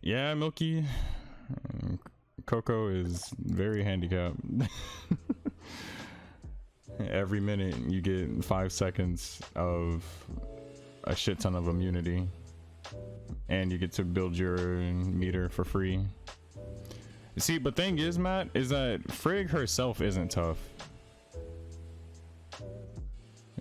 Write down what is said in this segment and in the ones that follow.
Yeah, Milky. Coco is very handicapped. Every minute you get 5 seconds of a shit ton of immunity, and you get to build your meter for free. See, but thing is, Matt, is that Frigg herself isn't tough.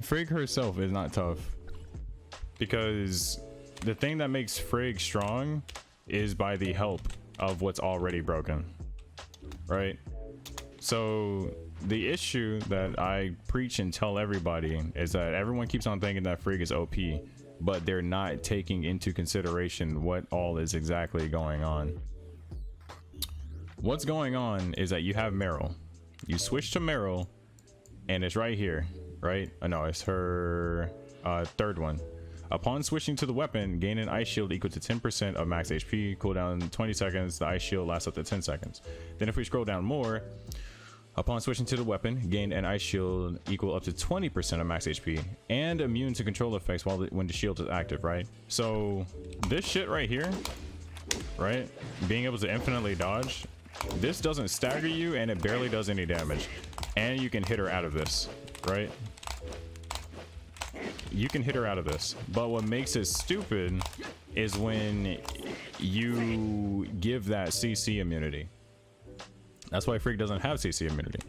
Frigg herself is not tough, because the thing that makes Frigg strong is by the help of what's already broken, right? So the issue that I preach and tell everybody is that everyone keeps on thinking that Frigg is OP, but they're not taking into consideration what all is exactly going on. What's going on is that you have Meryl. You switch to Meryl, and it's right here, right? No, it's her third one. Upon switching to the weapon, gain an ice shield equal to 10% of max HP, cooldown 20 seconds, the ice shield lasts up to 10 seconds. Then if we scroll down more, upon switching to the weapon, gain an ice shield equal up to 20% of max HP, and immune to control effects when the shield is active, right? So this shit right here, right? Being able to infinitely dodge, this doesn't stagger you, and it barely does any damage. And you can hit her out of this, right? You can hit her out of this, but what makes it stupid is when you give that CC immunity. That's why Frigg doesn't have CC immunity,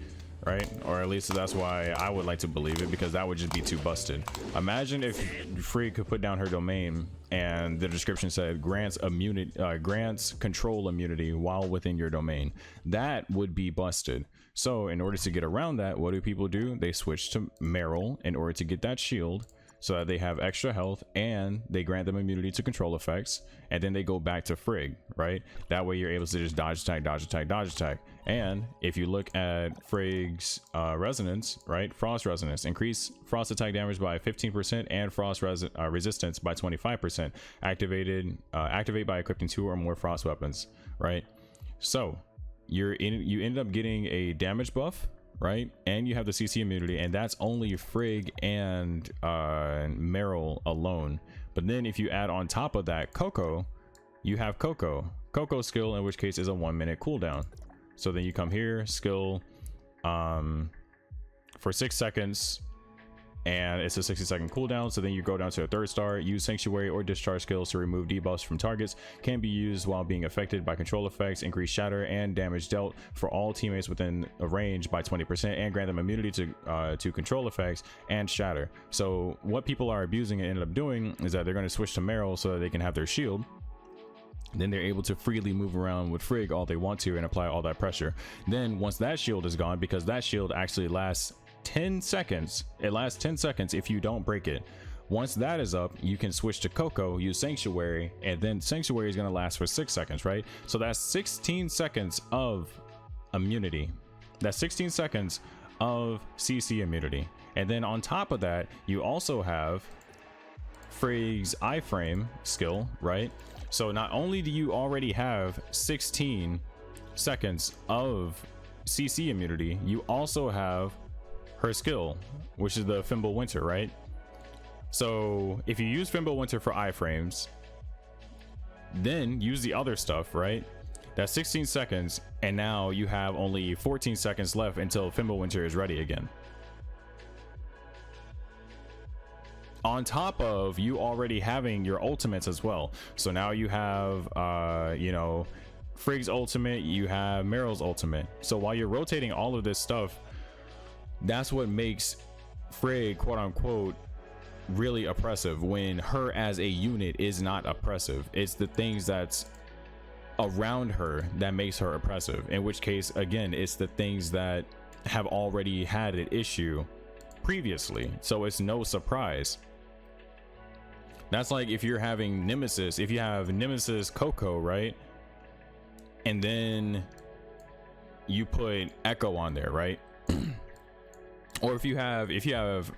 right? Or at least that's why I would like to believe it, because that would just be too busted. Imagine if Frigg could put down her domain and the description said grants immunity, grants control immunity while within your domain. That would be busted. So in order to get around that, what do people do? They switch to Meryl in order to get that shield, so that they have extra health, and they grant them immunity to control effects, and then they go back to Frigg, right? That way you're able to just dodge attack, dodge attack, dodge attack. And if you look at Frigg's resonance, right? Frost resonance, increase frost attack damage by 15% and frost resistance by 25%. Activate by equipping 2 or more frost weapons, right? So you ended up getting a damage buff, right? And you have the CC immunity, and that's only Frigg and Meryl alone. But then if you add on top of that Coco, you have Coco skill, in which case is a 1 minute cooldown. So then you come here, skill for 6 seconds, and it's a 60-second cooldown. So then you go down to a 3rd star. Use sanctuary or discharge skills to remove debuffs from targets. Can be used while being affected by control effects. Increase shatter and damage dealt for all teammates within a range by 20%, and grant them immunity to control effects and shatter. So what people are abusing and end up doing is that they're going to switch to Meryl so that they can have their shield. Then they're able to freely move around with Frigg all they want to and apply all that pressure. Then once that shield is gone, because that shield actually lasts 10 seconds, it lasts 10 seconds if you don't break it. Once that is up, you can switch to Coco, use sanctuary, and then sanctuary is going to last for 6 seconds, right? So that's 16 seconds of immunity. That's 16 seconds of CC immunity. And then on top of that, you also have Frigg's iframe skill, right? So not only do you already have 16 seconds of CC immunity, you also have her skill, which is the Fimble Winter, right? So if you use Fimble Winter for iframes, then use the other stuff, right? That's 16 seconds, and now you have only 14 seconds left until Fimble Winter is ready again. On top of you already having your ultimates as well. So now you have you know, Frigg's ultimate, you have Meryl's ultimate. So while you're rotating all of this stuff, that's what makes Frigg, quote unquote, really oppressive, when her as a unit is not oppressive. It's the things that's around her that makes her oppressive, in which case, again, it's the things that have already had an issue previously, so it's no surprise. That's like if you're having Nemesis, if you have Nemesis Coco, right? And then you put Echo on there, right? Or if you have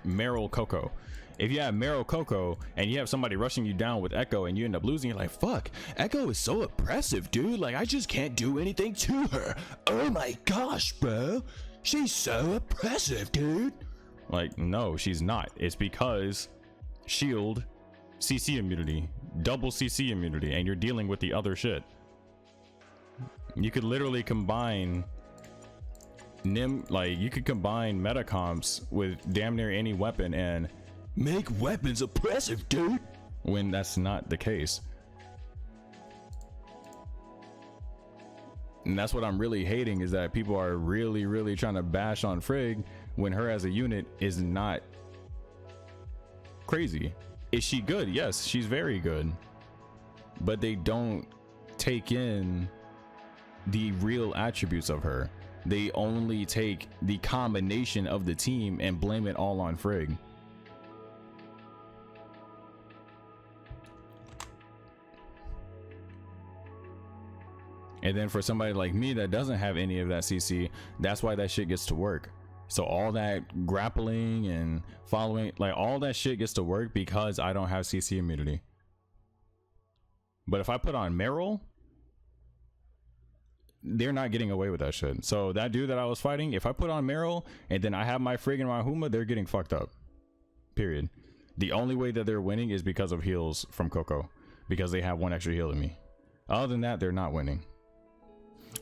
Meryl Coco, if you have Meryl Coco and you have somebody rushing you down with Echo and you end up losing, you're like, fuck, Echo is so oppressive, dude. Like, I just can't do anything to her. Oh my gosh, bro. She's so oppressive, dude. Like, no, she's not. It's because shield, CC immunity, double CC immunity, and you're dealing with the other shit. You could literally combine like you could combine meta comps with damn near any weapon and make weapons oppressive, dude, when that's not the case. And that's what I'm really hating, is that people are really trying to bash on Frigg when her as a unit is not crazy. Is she good? Yes, she's very good, but they don't take in the real attributes of her. They only take the combination of the team and blame it all on Frigg. And then for somebody like me that doesn't have any of that CC, that's why that shit gets to work. So all that grappling and following, like all that shit gets to work because I don't have CC immunity. But if I put on Meryl, they're not getting away with that shit. So that dude that I was fighting, if I put on Meryl and then I have my Frigg and my Huma, they're getting fucked up. Period. The only way that they're winning is because of heals from Coco, because they have one extra heal than me. Other than that, they're not winning.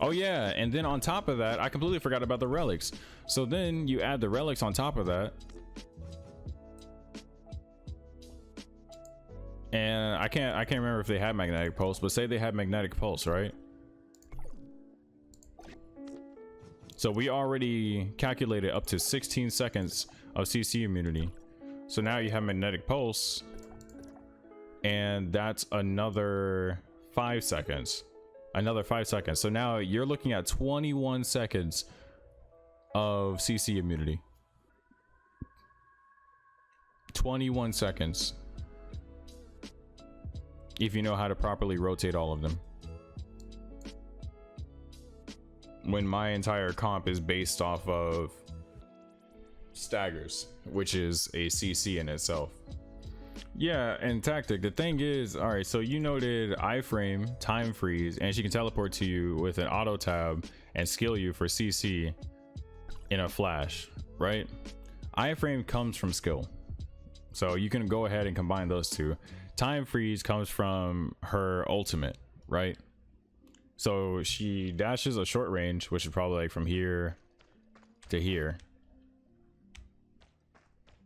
Oh yeah, and then on top of that, I completely forgot about the relics. So then you add the relics on top of that, and I can't remember if they had magnetic pulse, but say they had magnetic pulse, right? So we already calculated up to 16 seconds of CC immunity. So now you have magnetic pulse, and that's another 5 seconds. Another 5 seconds. So now you're looking at 21 seconds of CC immunity. 21 seconds. If you know how to properly rotate all of them. When my entire comp is based off of staggers, which is a CC in itself. Yeah, and tactic, the thing is, all right, so you noted iframe, time freeze, and she can teleport to you with an auto tab and skill you for CC in a flash, right? Iframe comes from skill, so you can go ahead and combine those two. Time freeze comes from her ultimate, right? So she dashes a short range, which is probably like from here to here,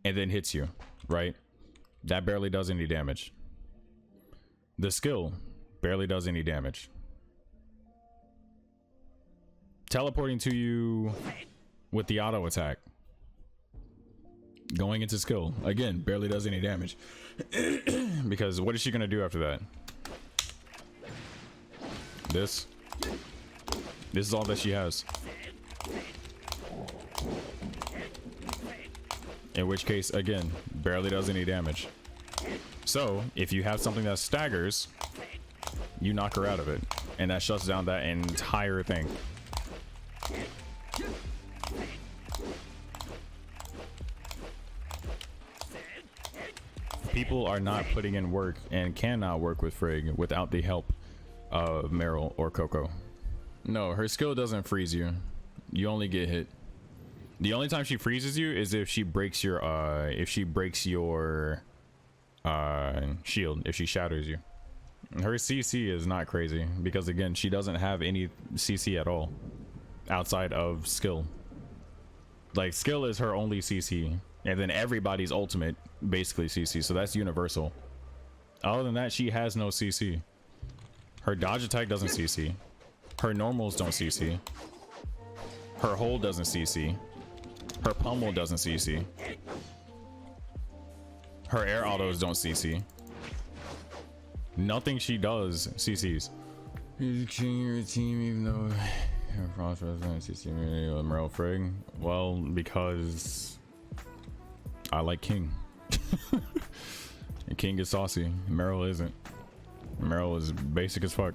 and then hits you, right? That barely does any damage. The skill barely does any damage. Teleporting to you with the auto attack, going into skill, again, barely does any damage. Because what is she gonna do after that? This is all that she has. In which case, again, barely does any damage. So if you have something that staggers, you knock her out of it, and that shuts down that entire thing. People are not putting in work and cannot work with Frigg without the help of Meryl or Coco. No, her skill doesn't freeze you. You only get hit. The only time she freezes you is if she breaks your shield, if she shatters you. Her CC is not crazy because, again, she doesn't have any CC at all outside of skill. Like, skill is her only CC, and then everybody's ultimate basically CC, so that's universal. Other than that, she has no CC. Her dodge attack doesn't CC. Her normals don't CC. Her hold doesn't CC. Her pummel doesn't CC. Her air autos don't CC. Nothing she does CCs. You're king your team even though her frost doesn't CC with Meryl Frigg. Well, because I like King. And King is saucy. Meryl isn't. Meryl is basic as fuck.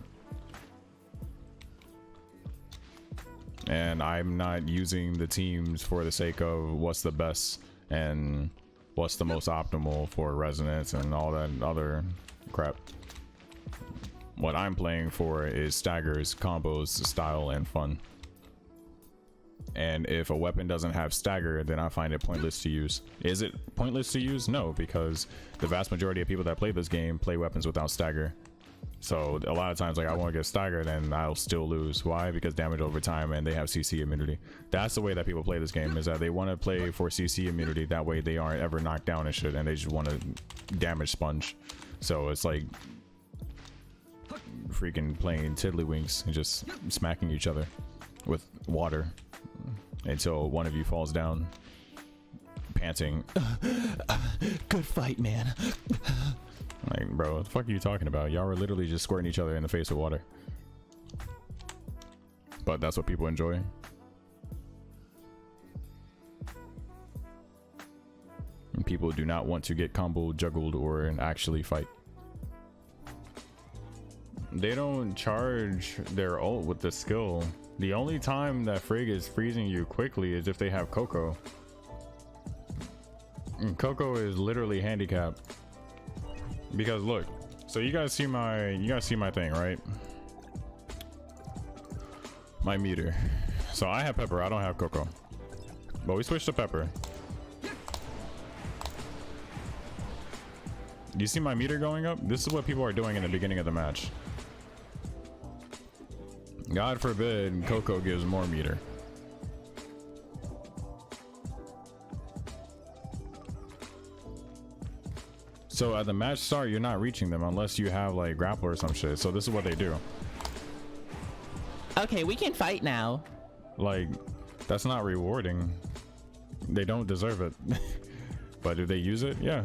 And I'm not using the teams for the sake of what's the best and what's the most optimal for resonance and all that other crap. What I'm playing for is staggers, combos, style, and fun. And if a weapon doesn't have stagger, then I find it pointless to use. Is it pointless to use? No, because the vast majority of people that play this game play weapons without stagger. So a lot of times, like, I won't get staggered and I'll still lose. Why? Because damage over time, and they have CC immunity. That's the way that people play this game, is that they want to play for CC immunity. That way they aren't ever knocked down and shit, and they just want to damage sponge. So it's like freaking playing tiddlywinks and just smacking each other with water until one of you falls down panting. Good fight, man. Like, bro, what the fuck are you talking about? Y'all were literally just squirting each other in the face with water. But that's what people enjoy. And people do not want to get comboed, juggled, or actually fight. They don't charge their ult with the skill. The only time that Frigg is freezing you quickly is if they have Coco. And Coco is literally handicapped. Because look, so you guys see my thing, right? My meter. So I have Pepper, I don't have Coco. But we switched to Pepper. Do you see my meter going up? This is what people are doing in the beginning of the match. God forbid Coco gives more meter. So at the match start, you're not reaching them unless you have like grapple or some shit. So this is what they do. Okay, we can fight now. Like, that's not rewarding. They don't deserve it. But do they use it? Yeah.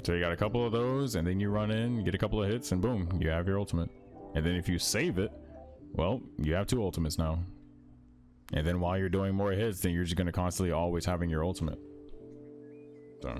So you got a couple of those, and then you run in, get a couple of hits, and boom, you have your ultimate. And then if you save it, well, you have 2 ultimates now. And then while you're doing more hits, then you're just going to constantly always having your ultimate. So